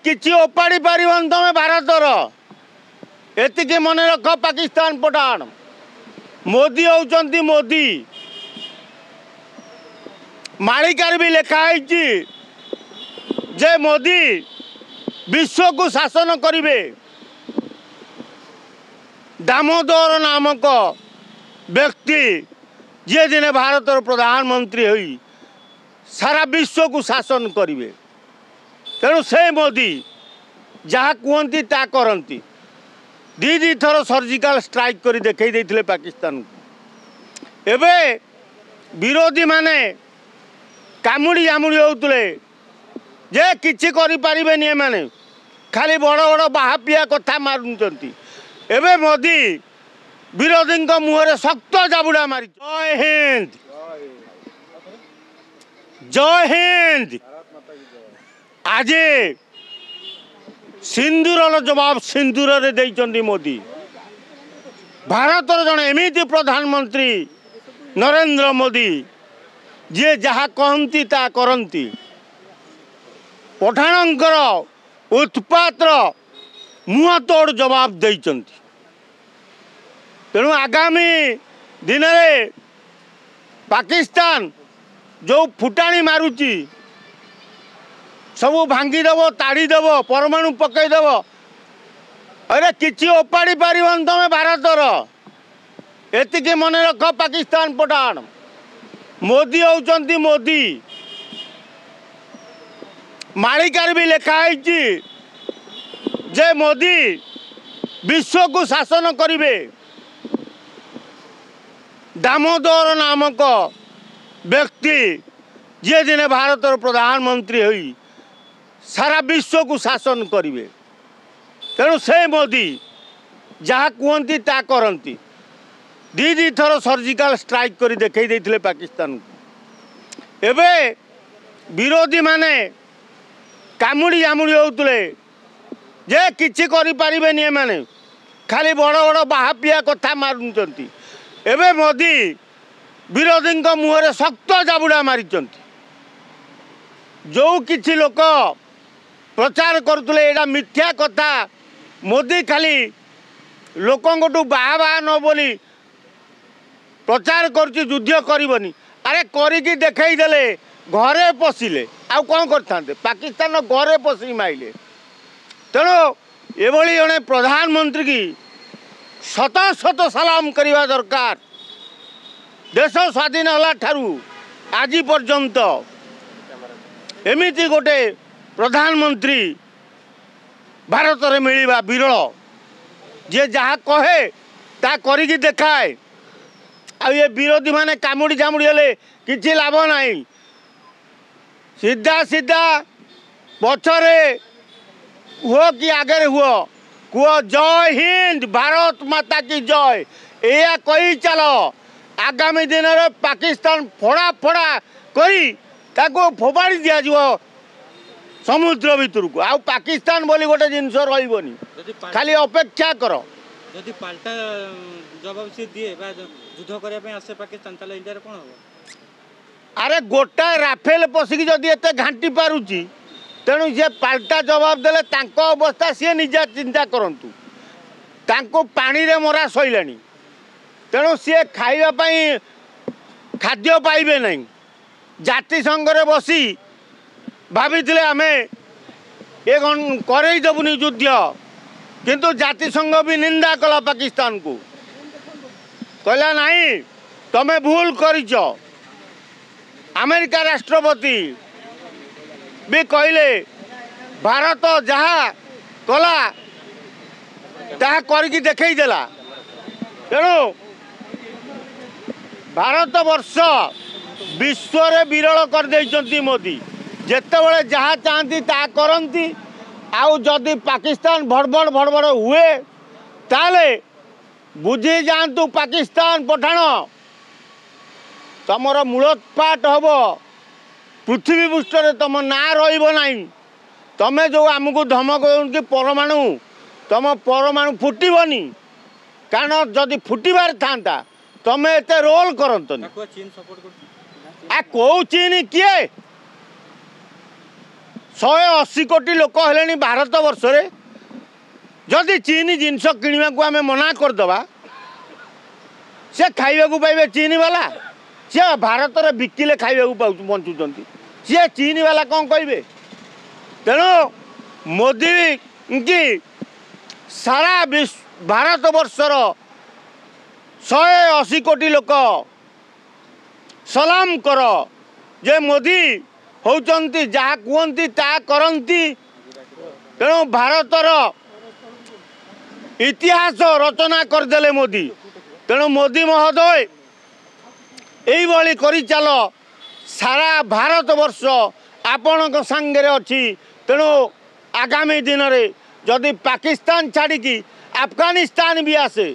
किछि ओपाड़ी पारिबन तमे भारतर एतिके मन रख पाकिस्तान पठान मोदी होउचंती मोदी मालिकार भी लिखाई जे मोदी विश्व को शासन करिवे दामोदर नामक व्यक्ति जे दिने भारतर प्रधानमंत्री होई सारा विश्व को शासन करिवे तेणु से मोदी जहाँ कहती ता करती दी थर सर्जिकल स्ट्राइक कर देखई देथिले पाकिस्तान को एबे विरोधी माने कामुड़ी जामुड़ी होतुले जे किछि करि परिबेनी एमाने खाली बड़ बड़ बाहापिया कथा मारुचंती एबे मोदी विरोधी मुहरे शक्त जाबुड़ा मारी जय हिंद जय हिंद आज सिंदूर जवाब सिंदूर रे देइचंदी मोदी भारतर जने एमिति प्रधानमंत्री नरेंद्र मोदी जे जहाँ कहती ता करती पठाणंकर उत्पातर मुह तोड़ जवाब देइचंती तेणु आगामी दिन में पाकिस्तान जो फुटाणी मारुची सब भांगीदेव ताड़ीदेव परमाणु पकईदेव अरे किछि ओपाड़ी पारिबन तमे भारतर एतिके मन रख पाकिस्तान पठान मोदी होउचंती मोदी मालिकार भी लिखाई जे मोदी विश्व को शासन करिवे दामोदर नामक व्यक्ति जे दिने भारतर प्रधानमंत्री होई सारा विश्व को शासन करिवे तेणु से मोदी जहाँ कहती ता करती दी थर सर्जिकल स्ट्राइक कर देखई देथिले पाकिस्तान को एबे विरोधी माने कामुड़ी जामुड़ी होतुले जे किछि करि परिबेनी एमाने खाली बड़ बड़ बाहापिया कथा मारुचंती एबे मोदी विरोधी मुहरे शक्त जाबुड़ा मारिचंती जो किछि लोक प्रचार करुले एटा मिथ्या कथा मोदी खाली लोकंटू बाहा बाहा न बोली प्रचार करुच्ची युद्ध करबनी अरे करिकी देखई देले घरे पशिले आउ कौन करते पाकिस्तान घरे पशि माइले तेणु एभली जड़े प्रधानमंत्री की शत शत सलाम करवा दरकार देश स्वाधीन होला ठारू आज पर्यंत एमिति गोटे प्रधानमंत्री भारत में मिलवा विरल जे जहाँ कहे ता करिकी देखाए आ ये विरोधी माने कामुड़ी जामुड़ी हेले किछि लाभ नहीं सीधा सीधा पछरे हुआ कि आगे हुआ कुह जय हिंद भारत माता की जय या कही चलो आगामी दिन में पाकिस्तान फोड़ा फोड़ा करी ताको फोपाड़ी दिया जिवो समुद्र भितर को आ पाकिस्तान बोली गोटे जिनस रही खाली अपेक्षा कर जदि पाल्टा जवाब से दिए युद्ध करने आसे पाकिस्तान ताले इंडिया कौन हम अरे गोटाए राफेल पशिकी जदि एत घाटी पारुची तेणु जे पाल्टा जवाब देले तांको अवस्था सी निजा चिंता करंतु तांको पानी रे मरा सइलानी तेणु सी खाइबा खाद्य पाइबे नहीं जाति संघ रे बसी भाभी आमे ये करई देबुनी युद्ध किंतु जाति संघ भी निंदा कला पाकिस्तान को कहला नहीं तमे भूल करिच अमेरिका राष्ट्रपति भी कहले भारत जहाँ कला ताहा करके देखई देला तेणु भारत वर्ष विश्व रे विरल कर देइचंती मोदी जेतेबेले जहाँ चाहती ता करंती आउ जदि पाकिस्तान भड़बड़ भड़बड़ हुए ताले बुझी जातु पाकिस्तान पठाण तमर मूलोत्पाट हम पृथ्वी पृष्ठ तुम ना रही तमें जो आमको धमक कि परमाणु तुम परमाणु फुटबनी कारण जदि फुटबार था तमें एत रोल करतनी आ कौ चीन किए 180 कोटी लोक हेले भारत वर्ष रे जदि चीनी जिनस किणवा को आम मना करदे से खाइबा को पाइबे चीनी वाला सी भारत में बिकिले खाइबा बंचुंट सी चीनी वाला कौन कहे तेणु मोदी की सारा विश्व भारत वर्षर 180 कोटी लोक सलाम कर जे मोदी होचंती जहाँ कहती ता करती तेणु भारतर इतिहास रचना करदेले मोदी तेणु मोदी महोदय यही करी चल सारा भारत वर्ष आपण सांगे अच्छी तेणु आगामी दिन में जदि पाकिस्तान छाड़ी अफगानिस्तान भी आसे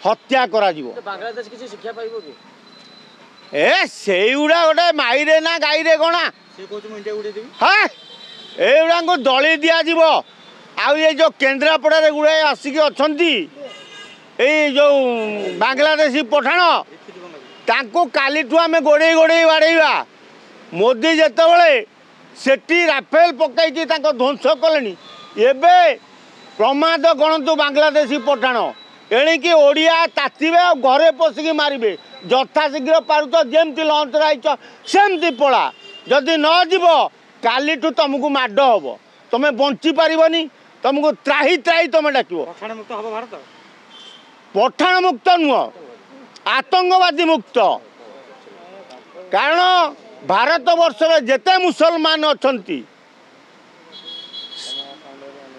हत्या करा बांग्लादेश किसी शिक्षा पाइबो कि ए सेउड़ा गोटे माईरे ना गाईरे गणा हाँ एगुड़ा को दली दिज्व आउ ये जो केन्द्रापड़ा गुड़ाए आसिक अच्छा जो बांग्लादेशी पठाण तांको कालीठू आम गोड़े गोड़े बाड़ेवा मोदी जितेबाला सेठी राफेल पकई ध्वंस कले एबे प्रमाद गणतु बांग्लादेशी पठाण एणिकी ओडिया तातिबे और घरे पशिकी मारे यथाशीघ्र पारुच जमती लंच रहीच सेमती पड़ा जदि न जीव कालीठू तुमको माड हम तुम बंची पारनी तुमको त्राही त्राही तुम डाक पठाण मुक्त नुह आतंकवादी मुक्त कारण भारत वर्ष जेते मुसलमान अच्छा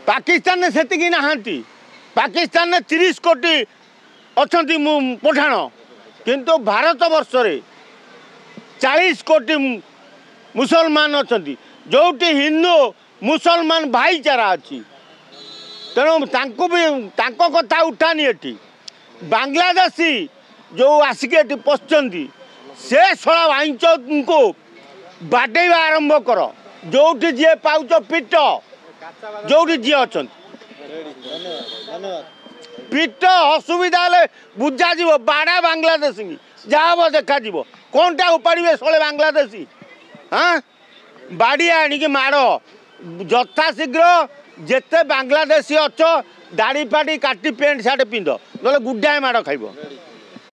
पाकिस्तान से नहांती पाकिस्तान में 30 कोटी अच्छा पठाण किंतु भारत वर्ष 40 कोटी मुसलमान अच्छा जो हिंदू मुसलमान भाईचारा अच्छी तेणु तांको कथा उठानी एटी बांग्लादेशी जो आसिक एटी पशुंट से शला वाइंच को बाडेवा आरंभ कर जो जी पाउच पिट जो जी अच्छा पिट असुविधा बुझा जीव बाड़ा बांग्लादेशी जहाँ देखा कौनटा उपाड़े शे बांग्लादेशी हाँ बाड़ी आणिकी माड़ यथाशीघ्र जेते बांग्लादेशी अच्छ दाढ़ी फाड़ी काटी पेंट सार्ट पिंध ना गुड्डाए माड़ खाइब।